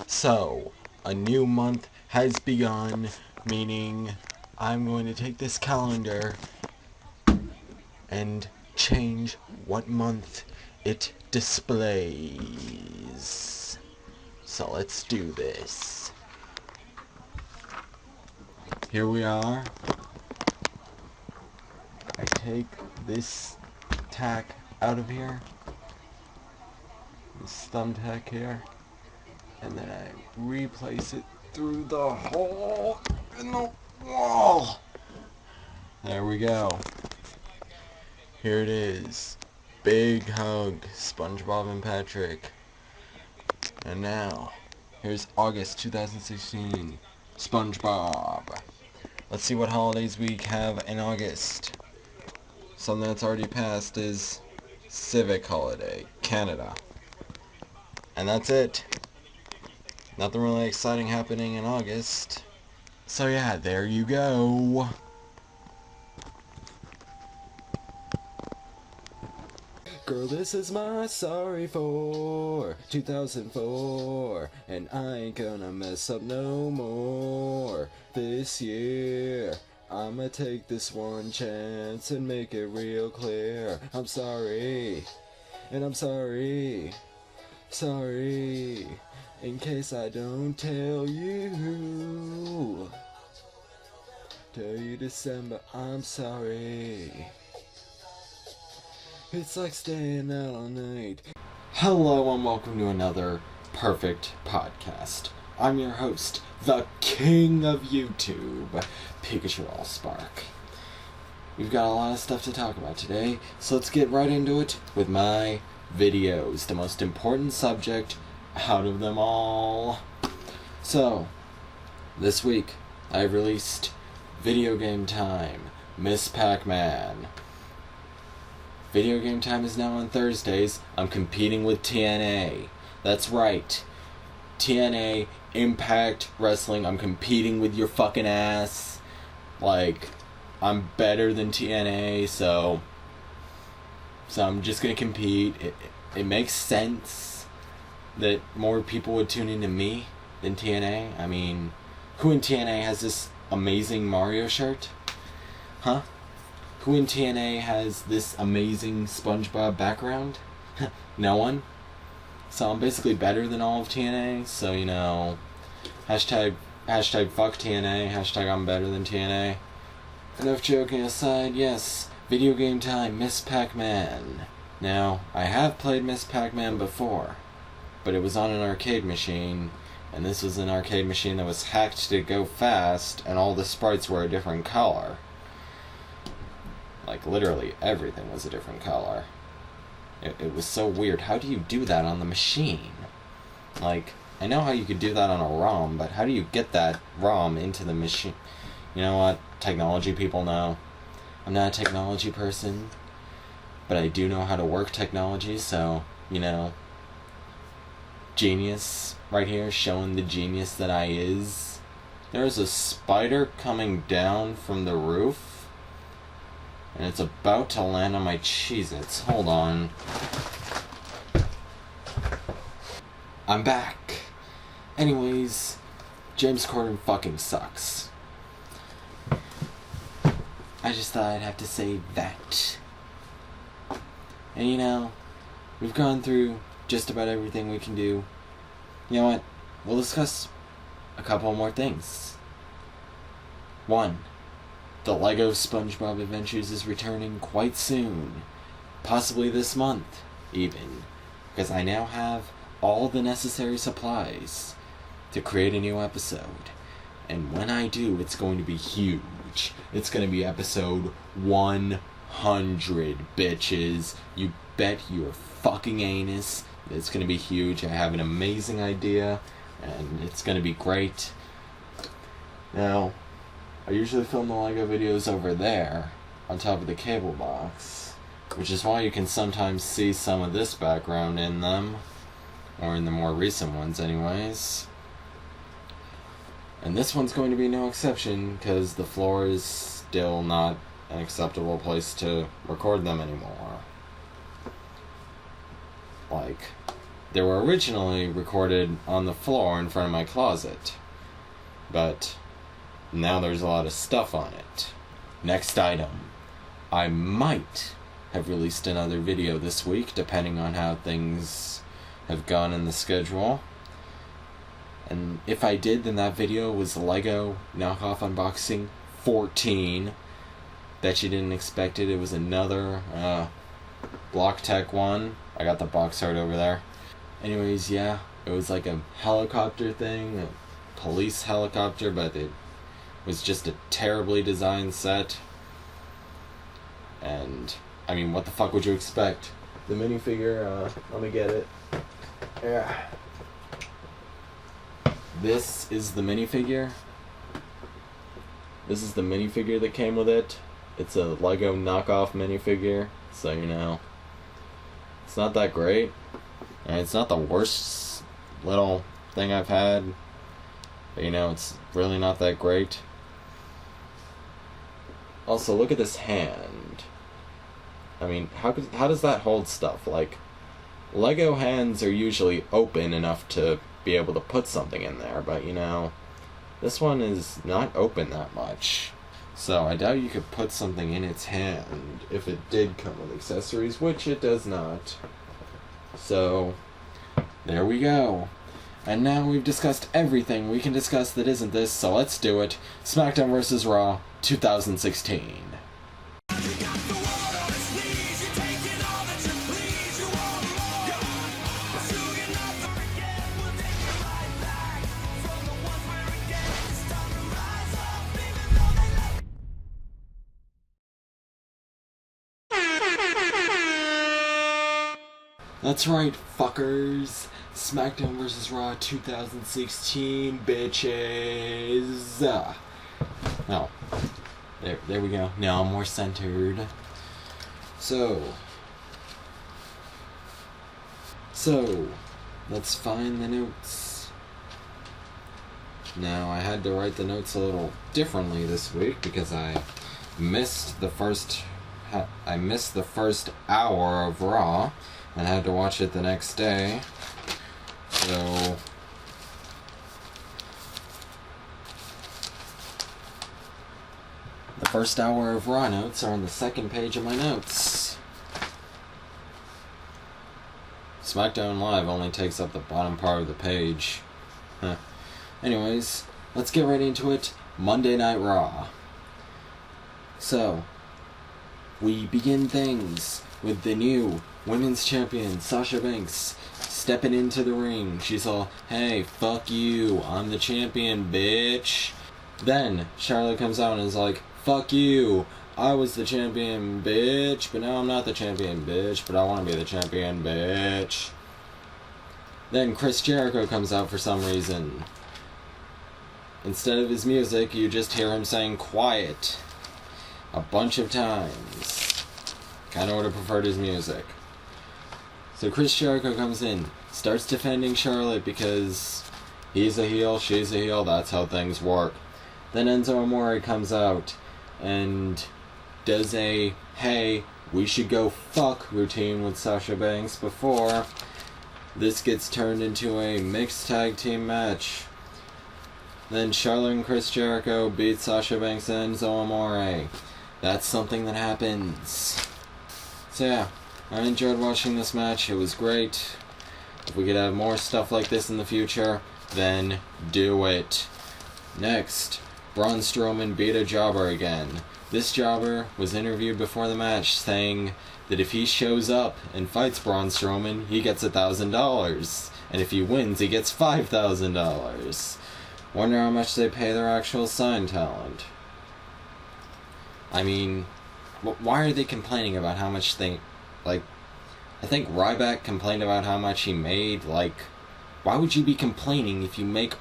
So, a new month has begun, meaning I'm going to take this calendar and change what month it displays. So let's do this. Here we are. I take this tack out of here, this thumbtack here, and then I replace it through the hole in the wall. There we go. Here it is. Big hug, SpongeBob and Patrick. And now, here's August 2016. SpongeBob. Let's see what holidays we have in August. Something that's already passed is Civic Holiday, Canada. And that's it. Nothing really exciting happening in August. So yeah, there you go. Girl, this is my sorry for 2004, and I ain't gonna mess up no more this year. I'ma take this one chance and make it real clear. I'm sorry, and I'm sorry, in case I don't tell you December, I'm sorry. It's like staying out all night. Hello and welcome to another perfect podcast. I'm your host, the king of YouTube, PikachuAllspark. We've got a lot of stuff to talk about today, so let's get right into it with my videos, the most important subject out of them all. So, this week I released Video Game Time, Miss Pac-Man. Video Game Time is now on Thursdays. I'm competing with TNA. That's right. TNA, Impact Wrestling. I'm competing with your fucking ass. Like, I'm better than TNA, so I'm just gonna compete. It makes sense that more people would tune into me than TNA. I mean, who in TNA has this amazing Mario shirt? Huh? Who in TNA has this amazing SpongeBob background? No one. So I'm basically better than all of TNA, so hashtag fuck TNA, hashtag I'm better than TNA. Enough joking aside, yes, Video Game Time, Miss Pac-Man. Now, I have played Miss Pac-Man before, but it was on an arcade machine, and this was an arcade machine that was hacked to go fast, and all the sprites were a different color. Like, literally, everything was a different color. It was so weird. How do you do that on the machine? Like, I know how you could do that on a ROM, but how do you get that ROM into the machine? You know what? Technology people know. I'm not a technology person, but I do know how to work technology, so, genius right here, showing the genius that I is. There's a spider coming down from the roof. And it's about to land on my Cheez-Its. Hold on. I'm back. Anyways, James Corden fucking sucks. I just thought I'd have to say that. And we've gone through just about everything we can do. You know what? We'll discuss a couple more things. 1. The LEGO SpongeBob Adventures is returning quite soon. Possibly this month, even. Because I now have all the necessary supplies to create a new episode. And when I do, it's going to be huge. It's going to be episode 100, bitches. You bet your fucking anus it's going to be huge. I have an amazing idea, and it's going to be great. Now, I usually film the LEGO videos over there, on top of the cable box, which is why you can sometimes see some of this background in them, or in the more recent ones anyways. And this one's going to be no exception, because the floor is still not an acceptable place to record them anymore. Like, They were originally recorded on the floor in front of my closet, but now there's a lot of stuff on it. Next item. I might have released another video this week, depending on how things have gone in the schedule. And if I did, then that video was Lego knockoff unboxing 14. Bet you didn't expect it. It was another Block Tech one. I got the box art over there. Anyways, yeah, it was like a helicopter thing, a police helicopter, but it was just a terribly designed set. And, I mean, what the fuck would you expect? The minifigure, let me get it. Yeah. This is the minifigure. This is the minifigure that came with it. It's a Lego knockoff minifigure, so you know. It's not that great. And it's not the worst little thing I've had. But you know, it's really not that great. Also, look at this hand. I mean, how does that hold stuff? Like, Lego hands are usually open enough to be able to put something in there, but you know, this one is not open that much. So I doubt you could put something in its hand if it did come with accessories, which it does not. So, there we go. And now we've discussed everything we can discuss that isn't this, so let's do it. Smackdown vs. Raw 2016. That's right, fuckers. Smackdown vs. Raw 2016, bitches. Oh, there we go. Now I'm more centered. So, let's find the notes. Now, I had to write the notes a little differently this week because I missed the first hour of Raw and had to watch it the next day. So, the first hour of Raw notes are on the second page of my notes. SmackDown Live only takes up the bottom part of the page. Anyways, let's get right into it. Monday Night Raw. So, we begin things with the new Women's Champion, Sasha Banks, stepping into the ring. She's all, hey, fuck you, I'm the champion, bitch. Then, Charlotte comes out and is like, fuck you, I was the champion, bitch, but now I'm not the champion, bitch, but I want to be the champion, bitch. Then Chris Jericho comes out for some reason. Instead of his music, you just hear him saying quiet a bunch of times. Kinda would have preferred his music. So Chris Jericho comes in, starts defending Charlotte because he's a heel, she's a heel, that's how things work. Then Enzo Amore comes out and does a, hey, we should go fuck routine with Sasha Banks before this gets turned into a mixed tag team match. Then Charlotte and Chris Jericho beat Sasha Banks and Enzo Amore. That's something that happens. So yeah, I enjoyed watching this match. It was great. If we could have more stuff like this in the future, then do it. Next, Braun Strowman beat a jobber again. This jobber was interviewed before the match saying that if he shows up and fights Braun Strowman, he gets $1,000. And if he wins, he gets $5,000. Wonder how much they pay their actual sign talent. I mean, why are they complaining about how much they, like, I think Ryback complained about how much he made. Like, why would you be complaining if you make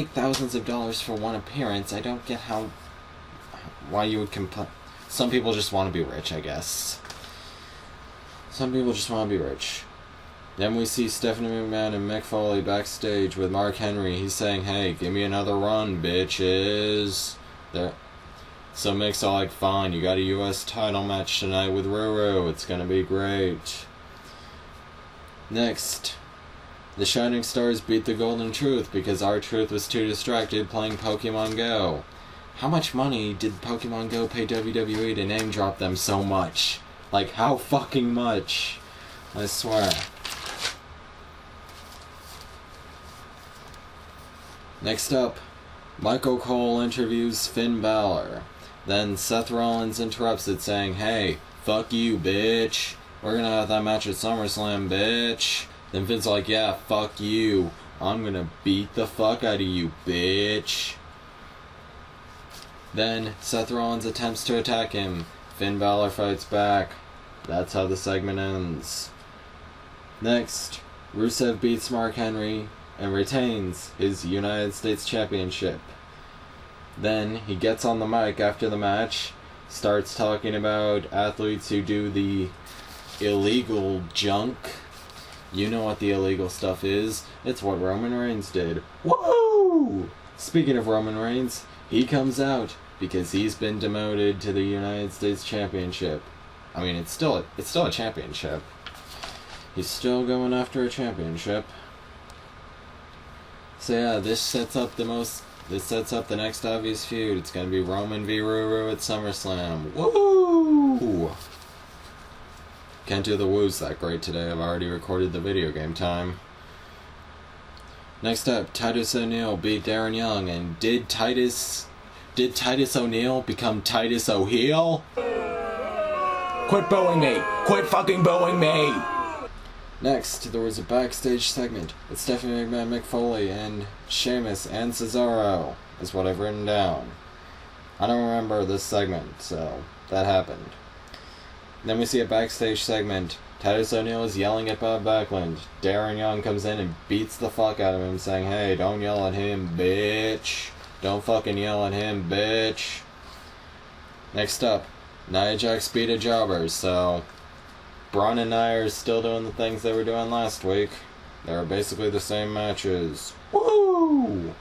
thousands of dollars for one appearance? I don't get why you would complain. Some people just want to be rich, I guess. Some people just want to be rich. Then we see Stephanie McMahon and Mick Foley backstage with Mark Henry. He's saying, hey, give me another run, bitches. So Mick's all like, fine, you got a US title match tonight with Ruru. It's gonna be great. Next, the Shining Stars beat the Golden Truth because R-Truth was too distracted playing Pokemon Go. How much money did Pokemon Go pay WWE to name drop them so much? Like, how fucking much? I swear. Next up, Michael Cole interviews Finn Balor. Then Seth Rollins interrupts it saying, "Hey, fuck you, bitch. We're gonna have that match at SummerSlam, bitch." Then Finn's like, "Yeah, fuck you. I'm gonna beat the fuck out of you, bitch." Then Seth Rollins attempts to attack him. Finn Balor fights back. That's how the segment ends. Next, Rusev beats Mark Henry and retains his United States Championship. Then he gets on the mic after the match, starts talking about athletes who do the illegal junk. You know what the illegal stuff is. It's what Roman Reigns did. Woo! Speaking of Roman Reigns, he comes out because he's been demoted to the United States Championship. I mean, it's still a championship. He's still going after a championship. So yeah, this sets up the next obvious feud. It's gonna be Roman v. Ruru at SummerSlam. Woo! Can't do the woos that great today. I've already recorded the video game time. Next up, Titus O'Neil beat Darren Young, and did Titus O'Neil become Titus O'Heel? Quit booing me! Quit fucking booing me! Next, there was a backstage segment with Stephanie McMahon, Mick Foley, and Sheamus and Cesaro, is what I've written down. I don't remember this segment, so that happened. Then we see a backstage segment. Titus O'Neil is yelling at Bob Backlund. Darren Young comes in and beats the fuck out of him, saying, "Hey, don't yell at him, bitch. Don't fucking yell at him, bitch." Next up, Nia Jax beat a jobber, so Braun and Nia are still doing the things they were doing last week. They were basically the same matches. Woo!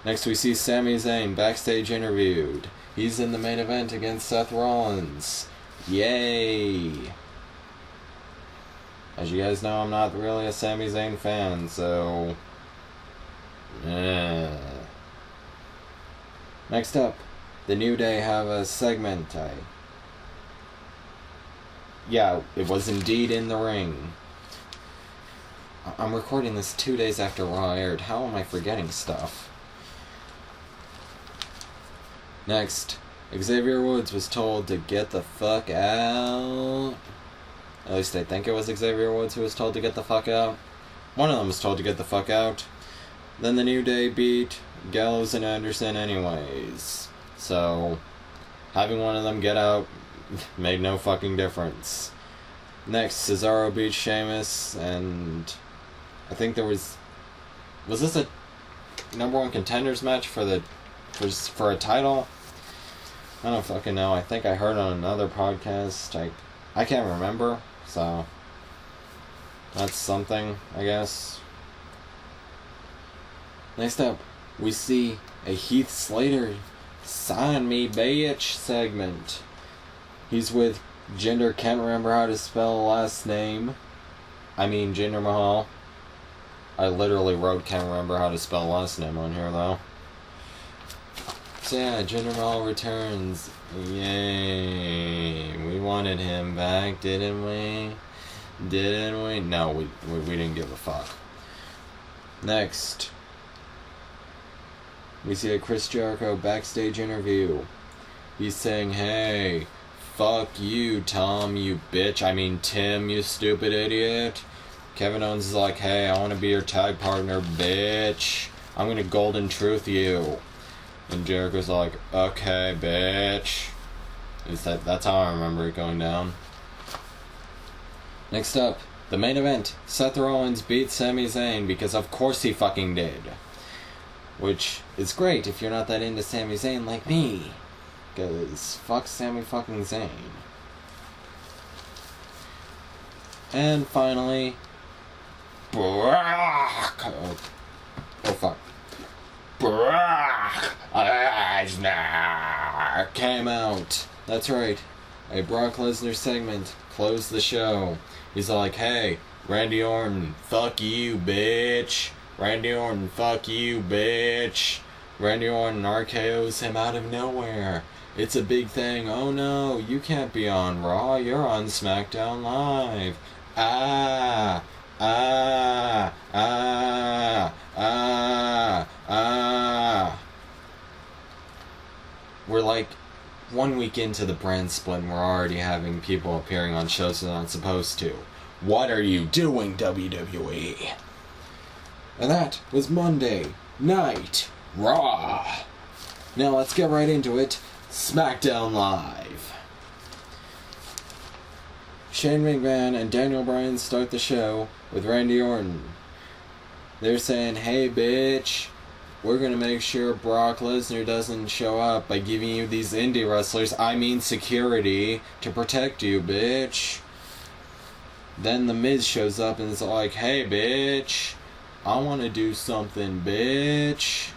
Next we see Sami Zayn backstage interviewed. He's in the main event against Seth Rollins. Yay! As you guys know, I'm not really a Sami Zayn fan, so Next up, the New Day have a segment. Yeah, it was indeed in the ring. I'm recording this 2 days after Raw aired. How am I forgetting stuff? Next, Xavier Woods was told to get the fuck out. At least I think it was Xavier Woods who was told to get the fuck out. One of them was told to get the fuck out. Then the New Day beat Gallows and Anderson anyways. So, having one of them get out made no fucking difference. Next, Cesaro beat Sheamus, and I think there was this a number one contenders match for a title? I don't fucking know. I think I heard on another podcast. I can't remember, so that's something, I guess. Next up, we see a Heath Slater "Sign Me Bitch" segment. He's with Jinder, can't remember how to spell the last name. I mean Jinder Mahal. I literally wrote can't remember how to spell last name on here though. So yeah, Jinder Mahal returns. Yay. We wanted him back, didn't we? Didn't we? No, we didn't give a fuck. Next, we see a Chris Jericho backstage interview. He's saying, "Hey, fuck you, Tom, you bitch. I mean, Tim, you stupid idiot." Kevin Owens is like, "Hey, I want to be your tag partner, bitch. I'm gonna Golden Truth you." And Jericho's like, "Okay, bitch." That's how I remember it going down. Next up, the main event. Seth Rollins beat Sami Zayn because of course he fucking did. Which is great if you're not that into Sami Zayn like me. Because fuck Sami fucking Zayn. And finally, Brock. Oh fuck. Brock Lesnar came out. That's right. A Brock Lesnar segment closed the show. He's like, "Hey, Randy Orton, fuck you, bitch. Randy Orton, fuck you, bitch. Randy Orton RKO's him out of nowhere. It's a big thing. Oh no, you can't be on Raw. You're on Smackdown Live. Ah, ah, ah, ah, ah. We're like 1 week into the brand split and we're already having people appearing on shows they're not supposed to. What are you doing, WWE? And that was Monday Night Raw. Now let's get right into it. Smackdown Live. Shane McMahon and Daniel Bryan start the show with Randy Orton. They're saying, hey bitch, we're gonna make sure Brock Lesnar doesn't show up by giving you these indie wrestlers, I mean security, to protect you, bitch. Then The Miz shows up and is like, hey bitch, I wanna do something, bitch.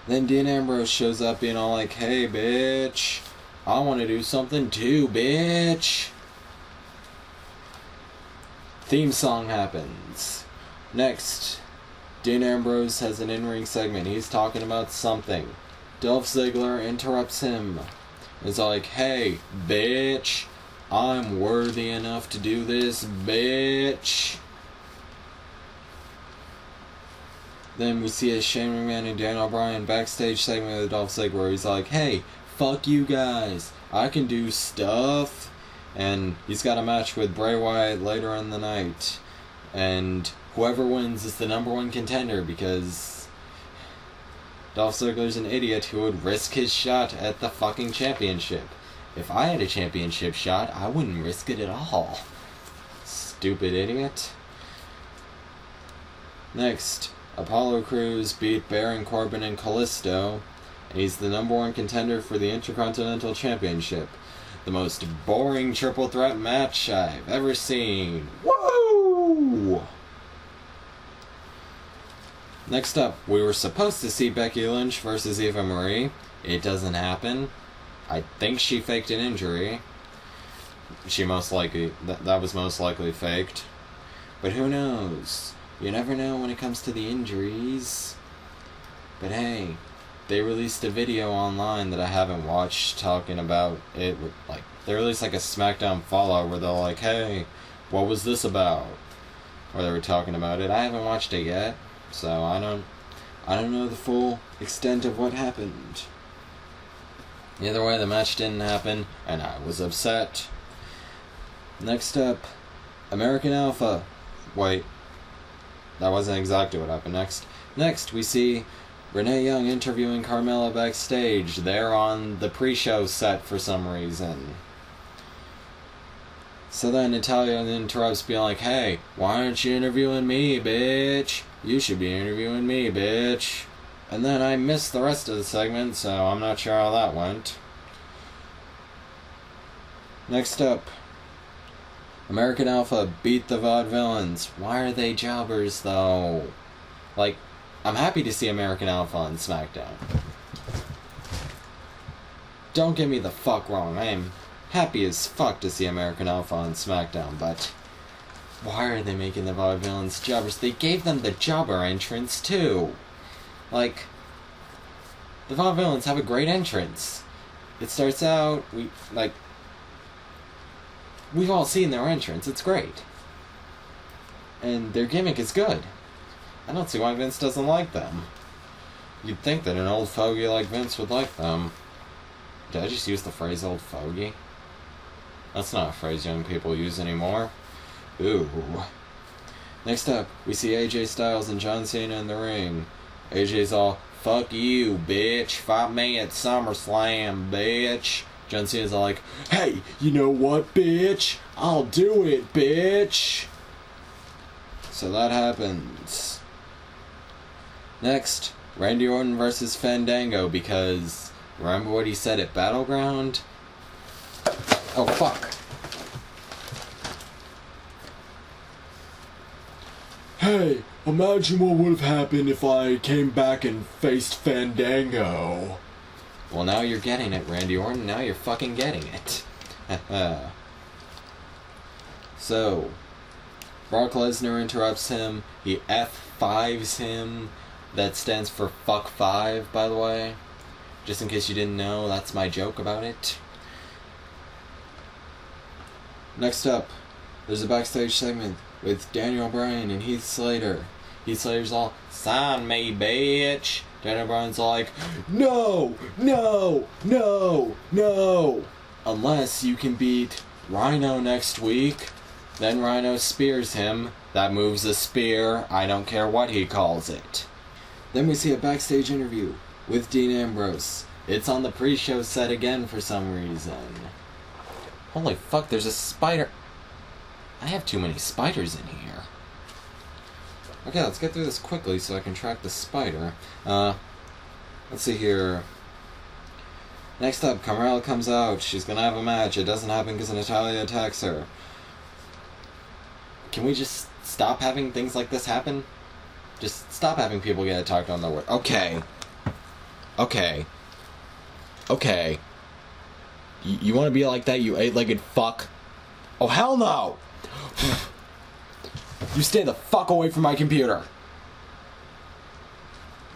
Then Dean Ambrose shows up being all like, hey bitch, I wanna do something too, bitch. Theme song happens. Next, Dean Ambrose has an in-ring segment. He's talking about something. Dolph Ziggler interrupts him. It's like, hey, bitch, I'm worthy enough to do this, bitch. Then we see a Shane McMahon and Daniel Bryan backstage segment with Dolph Ziggler where he's like, hey, fuck you guys, I can do stuff. And he's got a match with Bray Wyatt later in the night. And whoever wins is the number one contender because Dolph Ziggler's an idiot who would risk his shot at the fucking championship. If I had a championship shot, I wouldn't risk it at all. Stupid idiot. Next, Apollo Crews beat Baron Corbin and Kalisto, and he's the number one contender for the Intercontinental Championship. The most boring triple threat match I've ever seen. Woo! Next up, we were supposed to see Becky Lynch versus Eva Marie. It doesn't happen. I think she faked an injury. She most likely, that was most likely faked. But who knows? You never know when it comes to the injuries. But hey, they released a video online that I haven't watched talking about it. Like, they released like a Smackdown Fallout where they're like, hey, what was this about? Or they were talking about it. I haven't watched it yet, so I don't know the full extent of what happened. Either way, the match didn't happen, and I was upset. Next up, American Alpha. Wait, that wasn't exactly what happened next. Next, we see Renee Young interviewing Carmella backstage. They're on the pre-show set for some reason. So then Natalya interrupts being like, hey, why aren't you interviewing me, bitch? You should be interviewing me, bitch. And then I missed the rest of the segment, so I'm not sure how that went. Next up, American Alpha beat the Vaudevillains. Why are they jobbers, though? Like, I'm happy to see American Alpha on Smackdown. Don't get me the fuck wrong, I am happy as fuck to see American Alpha on Smackdown, but why are they making the Vaudevillains jobbers? They gave them the jobber entrance, too. Like, the Vaudevillains have a great entrance. It starts out, we've all seen their entrance, it's great. And their gimmick is good. I don't see why Vince doesn't like them. You'd think that an old fogey like Vince would like them. Did I just use the phrase old fogey? That's not a phrase young people use anymore. Ooh. Next up, we see AJ Styles and John Cena in the ring. AJ's all, fuck you, bitch. Fight me at SummerSlam, bitch. John Cena's all like, hey, you know what, bitch? I'll do it, bitch. So that happens. Next, Randy Orton versus Fandango, because remember what he said at Battleground? Oh, fuck. Hey, imagine what would have happened if I came back and faced Fandango. Well, now you're getting it, Randy Orton. Now you're fucking getting it. So, Brock Lesnar interrupts him. He F5s him. That stands for fuck 5, by the way. Just in case you didn't know, that's my joke about it. Next up, there's a backstage segment with Daniel Bryan and Heath Slater. Heath Slater's all, sign me, bitch. Daniel Bryan's like, no, no, no, no. Unless you can beat Rhino next week. Then Rhino spears him. That move's a spear. I don't care what he calls it. Then we see a backstage interview with Dean Ambrose. It's on the pre-show set again for some reason. Holy fuck, there's a spider. I have too many spiders in here. Okay, let's get through this quickly so I can track the spider. Let's see here. Next up, Carmella comes out. She's gonna have a match. It doesn't happen because Natalya attacks her. Can we just stop having things like this happen? Just stop having people get attacked on their way. Okay. Okay. Okay. You want to be like that, you eight-legged fuck? Oh, hell no! You stay the fuck away from my computer.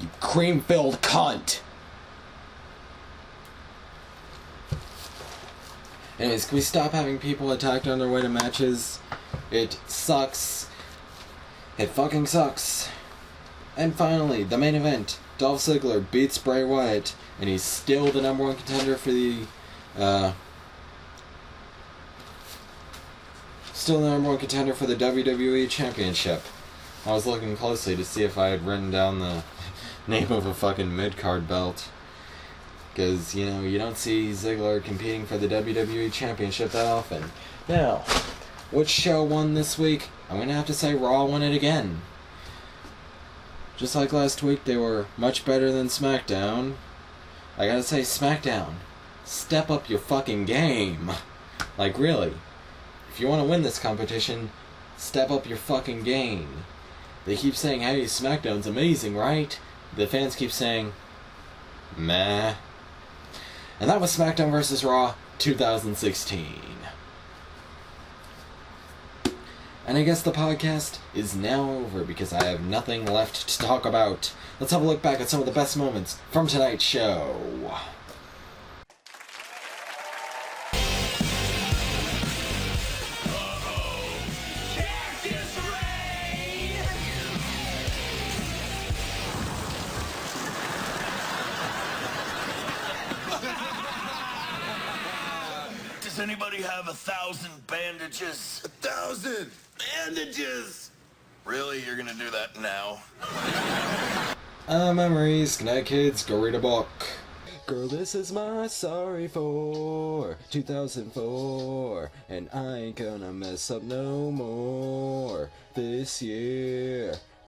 You cream-filled cunt. Anyways, can we stop having people attacked on their way to matches? It sucks. It fucking sucks. And finally, the main event. Dolph Ziggler beats Bray Wyatt, and he's still the #1 contender for the, WWE Championship. I was looking closely to see if I had written down the name of a fucking mid-card belt. Because, you know, you don't see Ziggler competing for the WWE Championship that often. Now, which show won this week? I'm gonna have to say Raw won it again. Just like last week, they were much better than Smackdown. I gotta say, Smackdown, step up your fucking game. Like, really. If you want to win this competition, step up your fucking game. They keep saying, hey, Smackdown's amazing, right? The fans keep saying, meh. And that was Smackdown vs. Raw 2016. And I guess the podcast is now over because I have nothing left to talk about. Let's have a look back at some of the best moments from tonight's show. Does anybody have 1,000 bandages? 1,000 bandages? Really? You're gonna do that now? Memories. Good night, kids. Go read a book. Girl, this is my sorry for 2004, and I ain't gonna mess up no more this year.